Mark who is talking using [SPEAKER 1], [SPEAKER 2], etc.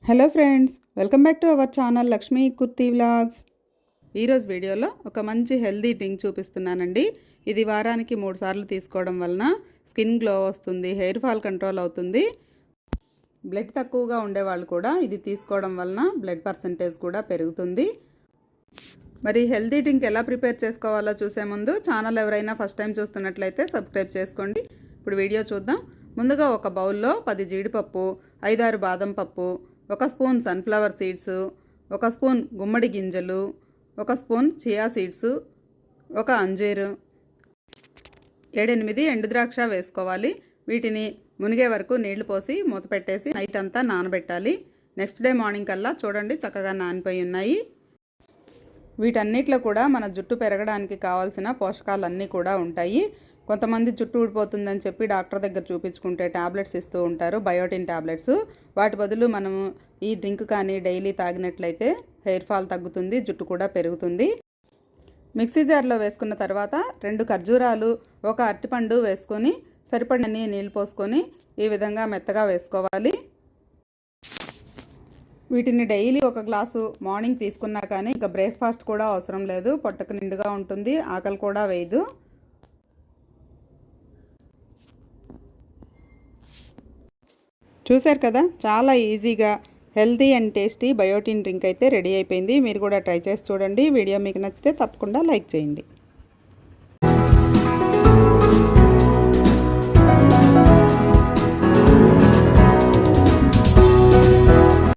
[SPEAKER 1] Hello friends, welcome back to our channel Lakshmi kurti vlogs. ఈరోజు వీడియోలో ఒక మంచి హెల్దీ డ్రింక్ చూపిస్తున్నానండి. ఇది వారానికి 3 సార్లు తీసుకోవడం వలన స్కిన్ గ్లో వస్తుంది, హెయిర్ ఫాల్ కంట్రోల్ అవుతుంది. బ్లడ్ తక్కువగా ఉండేవాళ్ళు కూడా ఇది తీసుకోవడం వలన బ్లడ్ పర్సంటేజ్ కూడా పెరుగుతుంది. మరి హెల్దీ డ్రింక్ ఎలా ప్రిపేర్ చేసుకోవాలో చూసే ముందు ఛానల్ ఎవరైనా ఫస్ట్ టైం చూస్తున్నట్లయితే సబ్స్క్రైబ్ చేసుకోండి. ఇప్పుడు వీడియో చూద్దాం. ముందుగా ఒక బౌల్లో 10 జీడిపప్పు, 5-6 బాదం పప్పు, 1 స్పూన్ సన్ఫ్లవర్ సీడ్స్, 1 స్పూన్ గుమ్మడి గింజలు, 1 స్పూన్ చియా సీడ్స్, 1 అంజీరు, 7-8 ఎండుద్రాక్ష వేసుకోవాలి. వీటిని మునిగే వరకు నీళ్లు పోసి మూత పెట్టేసి నైట్ అంతా నానబెట్టాలి. నెక్స్ట్ డే మార్నింగ్ కల్లా చూడండి చక్కగా నానిపోయి ఉన్నాయి. వీటన్నిటిలో కూడా మన జుట్టు పెరగడానికి కావాల్సిన పోషకాలన్నీ కూడా ఉంటాయి. కొంతమంది జుట్టు ఊడిపోతుందని చెప్పి డాక్టర్ దగ్గర చూపించుకుంటే ట్యాబ్లెట్స్ ఇస్తూ ఉంటారు, బయోటిన్ ట్యాబ్లెట్స్. వాటి బదులు మనము ఈ డ్రింక్ కానీ డైలీ తాగినట్లయితే హెయిర్ ఫాల్ తగ్గుతుంది, జుట్టు కూడా పెరుగుతుంది. మిక్సీ జార్లో వేసుకున్న తర్వాత 2 ఖర్జూరాలు, 1 అరటిపండు వేసుకొని సరిపడినన్ని నీళ్ళు పోసుకొని ఈ విధంగా మెత్తగా వేసుకోవాలి. వీటిని డైలీ 1 గ్లాసు మార్నింగ్ తీసుకున్నా కానీ ఇంకా బ్రేక్ఫాస్ట్ కూడా అవసరం లేదు. పొట్టకు నిండుగా ఉంటుంది, ఆకలి కూడా వేయదు. చూశారు కదా, చాలా ఈజీగా healthy and tasty biotin drink అయితే రెడీ అయిపోయింది. మీరు కూడా ట్రై చేసి చూడండి. వీడియో మీకు నచ్చితే తప్పకుండా లైక్ చేయండి.